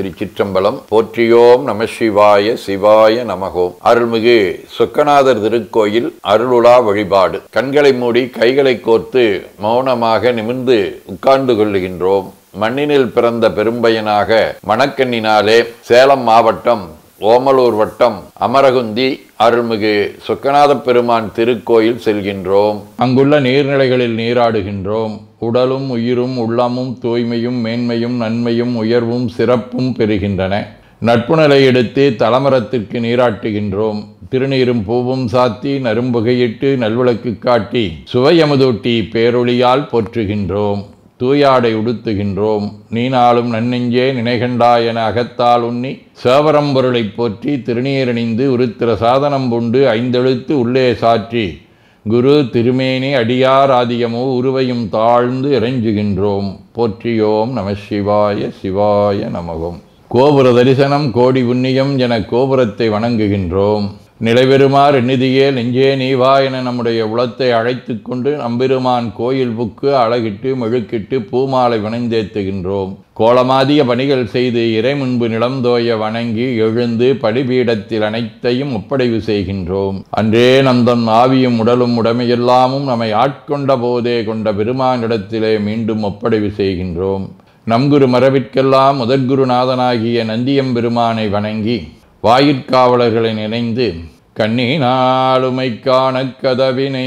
திருச்சிற்றம்பலம். போற்றியோம் நம சிவாய சிவாய நமகோம். அருள்மிகு சொக்கநாதர் திருக்கோயில் அருளுலா வழிபாடு. கண்களை மூடி கைகளை கோர்த்து மௌனமாக நிமிர்ந்து உட்கார்ந்து கொள்ளுகின்றோம். மண்ணினில் பிறந்த பெரும்பயனாக மணக்கண்ணினாலே சேலம் மாவட்டம் ஓமலூர் வட்டம் அமரகுந்தி அருள்மிகு சொக்கநாத பெருமான் திருக்கோயில் செல்கின்றோம். அங்குள்ள நீர்நிலைகளில் நீராடுகின்றோம். உடலும் உயிரும் உள்ளமும் தூய்மையும் மேன்மையும் நன்மையும் உயர்வும் சிறப்பும் பெறுகின்றன. நட்புணலை எடுத்து தலமரத்திற்கு நீராட்டுகின்றோம். திருநீரும் பூவும் சாத்தி நரும்புகையிட்டு நல்விளக்கு காட்டி சுவையமுதூட்டி பேரொளியால் போற்றுகின்றோம். தூயாடை உடுத்துகின்றோம். நீனாலும் நன்னெஞ்சே நினைகண்டாய் என அகத்தால் உண்ணி சேவரம்பொருளை போற்றி திருநீரணிந்து உருத்திர சாதனம் பூண்டு ஐந்தெழுத்து உள்ளே சாற்றி குரு திருமேனி அடியார் ஆதியமோ உருவையும் தாழ்ந்து இறைஞ்சுகின்றோம். போற்றியோம் நம சிவாய சிவாய நமகம். கோபுர தரிசனம் கோடி புண்ணியம் என கோபுரத்தை வணங்குகின்றோம். நிலைபெறுமாறு எண்ணிதியே நெஞ்சே நீவா என நம்முடைய உளத்தை அழைத்து கொண்டு நம்பெருமான் கோயில் புக்கு அழகிட்டு மெழுக்கிட்டு பூமாலை வணைந்தேத்துகின்றோம். கோலமாதிய பணிகள் செய்து இறை முன்பு நிலந்தோய வணங்கி எழுந்து படிபீடத்தில் அனைத்தையும் ஒப்படைவு செய்கின்றோம். அன்றே நந்தன் ஆவியும் உடலும் உடமையெல்லாமும் நம்மை ஆட்கொண்ட போதே கொண்ட பெருமானிடத்திலே மீண்டும் ஒப்படைவு செய்கின்றோம். நம்குரு மரபிற்கெல்லாம் முதற்குருநாதனாகிய நந்தியம்பெருமானை வணங்கி வாயிற்காவலர்களை நினைந்து கண்ணினாலுமை காண கதவினை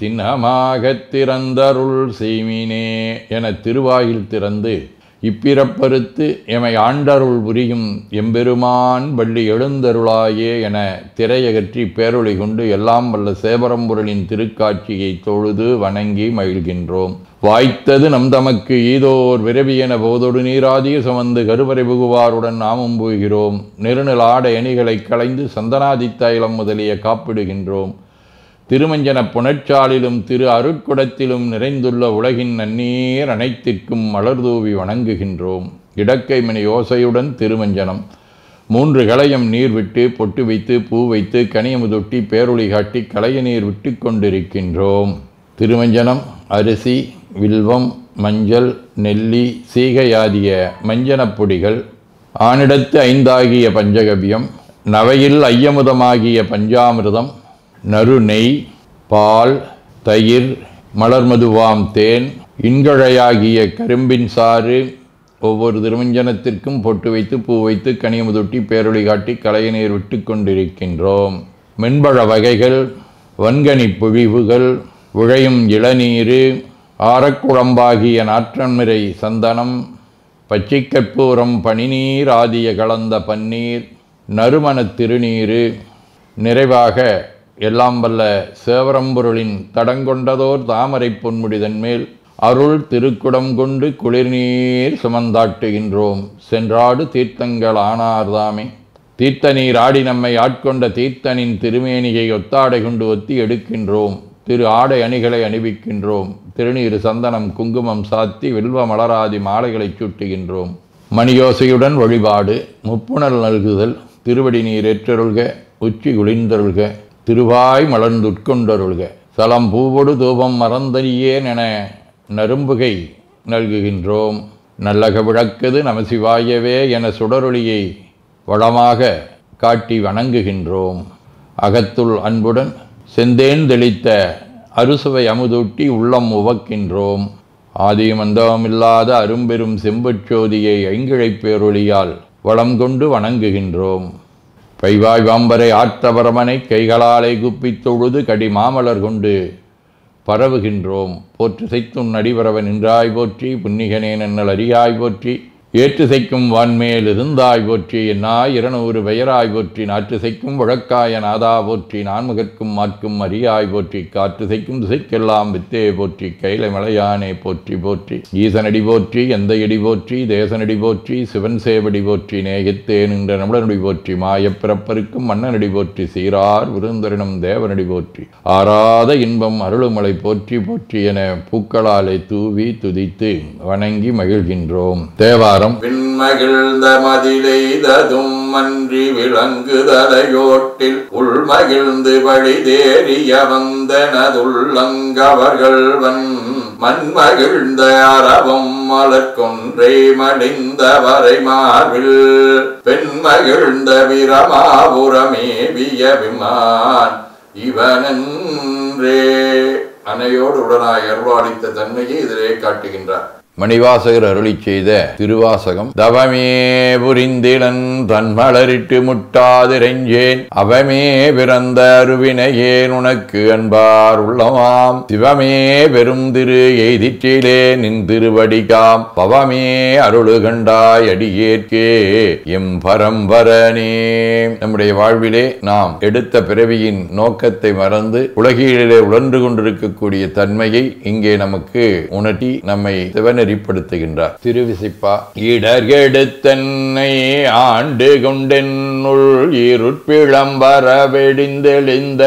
திண்ணமாகத் திறந்தருள் செய்மினே என திருவாயில் திறந்து இப்பிறப்பறுத்து எமை ஆண்டருள் புரியும் எம்பெருமான் வள்ளி எழுந்தருளாயே என திரையகற்றி பேரொளி கொண்டு எல்லாம் வல்ல சேவரம்பொருளின் திருக்காட்சியை தொழுது வணங்கி மகிழ்கின்றோம். வாய்த்தது நம் தமக்கு ஈதோர் விரவி என போதொடு நீராதிய சுமந்து கருவறை புகுவாருடன் நாமும் போகிறோம். நெருநில ஆடை அணிகளை களைந்து சந்தனாதித்தைலம் முதலிய காப்பிடுகின்றோம். திருமஞ்சன புனச்சாலிலும் திரு அருட்குடத்திலும் நிறைந்துள்ள உலகின் நன்னீர் அனைத்திற்கும் மலர்தூவி வணங்குகின்றோம். இடக்கை மணி யோசையுடன் திருமஞ்சனம் 3 களையம் நீர் விட்டு பொட்டு வைத்து பூ வைத்து கனியமுதொட்டி பேரொளி காட்டி களைய நீர் விட்டு கொண்டிருக்கின்றோம். திருமஞ்சனம் அரிசி வில்வம் மஞ்சள் நெல்லி சீகையாதிய மஞ்சனப் பொடிகள், ஆனிடத்து 5 ஆகிய பஞ்சகவ்யம், நவையில் ஐயமுதமாகிய பஞ்சாமிர்தம், நறு நெய், பால், தயிர், மலர்மதுவாம் தேன், இன்கழையாகிய கரும்பின் சாறு, ஒவ்வொரு திருமஞ்சனத்திற்கும் பொட்டு வைத்து பூ வைத்து கனியமுதொட்டி பேரொளி காட்டி களைய நீர் விட்டு கொண்டிருக்கின்றோம். மென்பழ வகைகள், வன்கனி பொழிவுகள், உழையும் இளநீர், ஆரக்குழம்பாகிய நாற்றன்மிரை சந்தனம், பச்சை கற்பூரம், பனிநீர் ஆதிய கலந்த பன்னீர், நறுமணத் திருநீர், நிறைவாக எல்லாம் வல்ல சேவரம்பொருளின் தடங்கொண்டதோர் தாமரை பொன்முடிதன் மேல் அருள் திருக்குடம் கொண்டு குளிர்நீர் சுமந்தாட்டுகின்றோம். சென்றாடு தீர்த்தங்கள் ஆனார்தாமே. தீர்த்த நீர் ஆடி நம்மை ஆட்கொண்ட தீர்த்தனின் திருமேனியை ஒத்தாடை கொண்டு ஒத்தி எடுக்கின்றோம். திரு ஆடை அணிகளை அணிவிக்கின்றோம். திருநீர் சந்தனம் குங்குமம் சாத்தி வில்வ மலராதி மாலைகளை சூட்டுகின்றோம். மணியோசையுடன் வழிபாடு. முப்புணல் நல்குதல். திருவடி நீர் ஏற்றருள்க. உச்சி குளிர்ந்தருள்க. திருவாய் மலர்ந்துட்கொண்டருள்க. சலம் பூவொடு தூபம் மறந்தறியேன் என நரும்புகை நல்குகின்றோம். நல்லக விளக்குது நமசிவாயவே என சுடரொளியை வளமாக காட்டி வணங்குகின்றோம். அகத்துள் அன்புடன் செந்தேன் தெளித்த அறுசுவை அமுதூட்டி உள்ளம் உவக்கின்றோம். ஆதியும் அந்தமில்லாத அரும்பெரும் செம்புச்சோதியை ஐங்கிழைப் பேரொளியால் வளம் கொண்டு வணங்குகின்றோம். பைவாய் வாம்பரை ஆற்றபரமனை கைகளாலை குப்பித் தொழுது கடி மாமலர் கொண்டு பரவுகின்றோம். போற்று செய்தும் நடிபரவ நின்றாய் போற்றி. புன்னிகனே நன்னல் அறியாய் போற்றி. ஏற்று செய்க்கும் வான்மேல் இருந்தாய் போற்றி. என்னாய் 200 பெயராய் போற்றி. நாற்று செய்க்கும் வழக்காய நாதா போற்றி. நான்முகற்கும் மாற்கும் அறியாய் போற்றி. காற்று செய்க்கும் திசைக்கெல்லாம் வித்தே போற்றி. கைலை மலையானே போற்றி போற்றி. ஈசனடி போற்றி. எந்தையடி போற்றி. தேசனடி போற்றி. சிவன் சேவடி போற்றி. நேயத்தே நின்ற நம்மளனடி போற்றி. மாயப் பிறப்பருக்கும் மன்னனடி போற்றி. சீரார் விருந்தரினும் தேவனடி போற்றி. ஆராத இன்பம் அருளுமலை போற்றி போற்றி என பூக்களாலே தூவி துதித்து வணங்கி மகிழ்கின்றோம். தேவாரம். விண்மகிழ்ந்த மதிலெய்ததும் அன்றி விளங்குதலையோட்டில் உள்மகிழ்ந்து வழி தேறிய வந்தனதுள்ளங்கவர்கள் வன் மண்மகிழ்ந்த அரவம் மலர்கொன்றை மடிந்த வரை மார்பில் பெண்மகிழ்ந்த பிரமாபுரமேவிய விமான் இவனன்றே. அன்னையோடு உடனாய் அருளாளித்த தன்மையை இதிலே காட்டுகின்றார். மணிவாசகர் அருளி செய்த திருவாசகம். தவமே புரிந்திலன் தன்மலரிட்டு முட்டாதிரைஞ்சேன் அவமே பிறந்த அருவினையேன் உனக்கு அன்பார் உள்ளமாம் சிவமே பெரும் திரு எய்திற்றிலே நின் திருவடிகாம் பவமே அருளு கண்டாய் அடியேற்கே எம் பரம்பரனே. நம்முடைய வாழ்விலே நாம் எடுத்த பிறவியின் நோக்கத்தை மறந்து உலகிலே உழன்று கொண்டிருக்கக்கூடிய தன்மையை இங்கே நமக்கு உணர்த்தி நம்மை சிவனை நெறிப்படுத்துகின்றார். திருவிசைப்பா. இடர்கெடுத்தன்னை ஆண்டு கொண்டென்னுள் இருட்பிளம்பர வெடிந்தெளிந்த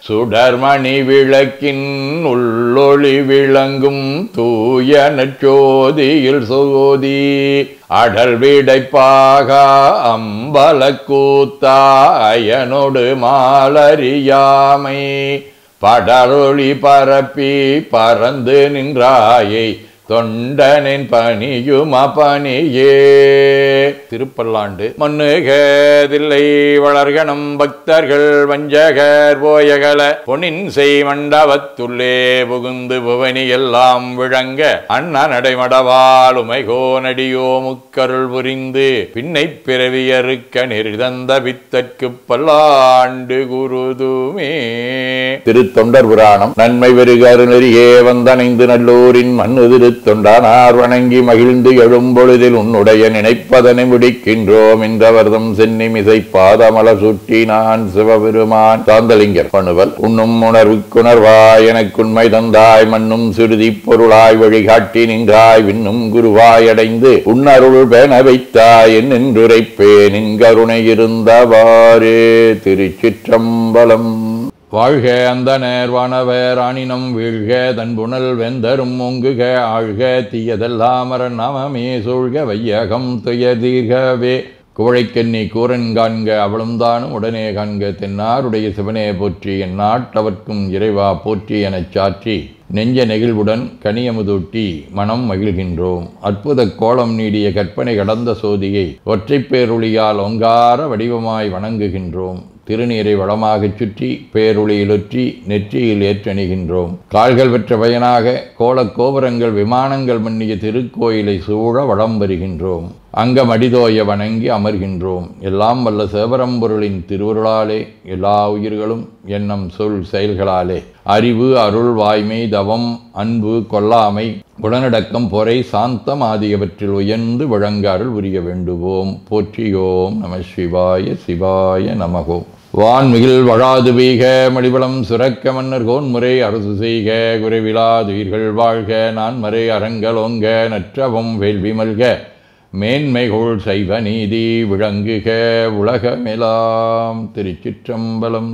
சுடர்மணி விளக்கின் உள்ளொளி விளங்கும் தூய நற்சோதியில் சோதி அடல் விடைப்பாக அம்பல கூத்தா அயனோடு மாலறியாமை படரொளி பரப்பி பறந்து நின்றாயை தொண்டனின் பணியுமா பணியே. திருப்பல்லாண்டு. மண்ணுகதில்லை வளர்கணம் பக்தர்கள் வஞ்சகர் போயகல பொன்னின் செய் மண்டபத்துள்ளே புகுந்து புவனி எல்லாம் விளங்க அண்ணா நடைமடவால் உமைகோ நடியோ முக்கருள் புரிந்து பின்னை பிறவியறுக்க நெறிதந்த பித்தற்கு பல்லாண்டு குருதுமே. திருத்தொண்டர் புராணம். நன்மை வெறுகாறு நெறியே வந்தணைந்து நல்லூரின் மண்ணு தொண்டானார் வணங்கி மகிழ்ந்து எழும்பொழுதில் உன்னுடைய நினைப்பதனை முடிக்கின்றோம் என்றவர்தம் சென்னிமிசை பாதமல சுட்டி நான் சிவபெருமான். சாந்தலிங்கர். பணுவல். உண்ணும் உணர்வுக்குணர்வாய் எனக்குண்மை தந்தாய் மண்ணும் சிறுதி பொருளாய் வழிகாட்டி நின்றாய் விண்ணும் குருவாய் அடைந்து உன்னருள் பேண வைத்தாய் என்னென்றுரைப்பேன் என் கருணை இருந்தவாறே. திருச்சிற்றம்பலம். வாழ்க அந்தனர் வானவர் ஆணினம் வீழ்க தன்புணல் வெந்தரும் ஒங்குக ஆழ்க தீயதெல்லாம் நாமமே சூழ்க வையகம் துய தீர்கவே. குவழைக்கண்ணி கூரன் காண்க அவளும் தானும் உடனே காண்க தென்னாருடைய சிவனே போற்றி எந்நாட்டவர்க்கும் இறைவா போற்றி எனச் சாற்றி நெஞ்ச நெகிழ்வுடன் கனியமுதூட்டி மனம் மகிழ்கின்றோம். அற்புத கோலம் நீடிய கற்பனை கடந்த சோதியை ஒற்றைப் பேருளியால் ஒங்கார வடிவமாய் வணங்குகின்றோம். திருநீரை வளமாகச் சுற்றி பேருளியிலொற்றி நெற்றியில் ஏற்றணிகின்றோம். கால்கள் பெற்ற பயனாக கோலக்கோபுரங்கள் விமானங்கள் மன்னிய திருக்கோயிலை சூழ வளம் வருகின்றோம். அங்கம் அடிதோய வணங்கி அமர்கின்றோம். எல்லாம் வல்ல சிவபரம்பொருளின் திருவருளாலே எல்லா உயிர்களும் எண்ணம் சொல் செயல்களாலே அறிவு அருள் வாய்மை தவம் அன்பு கொல்லாமை குணநடக்கம் பொறை சாந்தம் ஆகியவற்றில் உயர்ந்து வழங்க அருள் புரிய வேண்டுவோம். போற்றியோம் நம சிவாய சிவாய நமகோம். வான்மிகில் வழாது பெய்க மடிவளம் சுரக்க மன்னர் கோன்முறை அரசு செய்க குறைவிலாதுயிர்கள் வாழ்க நான்மறை அறங்கலோங்க நற்றவம் வேள்வி மல்க மேன்மைகோள் சைவ நீதி விளங்குக உலகமெலாம். திருச்சிற்றம்பலம்.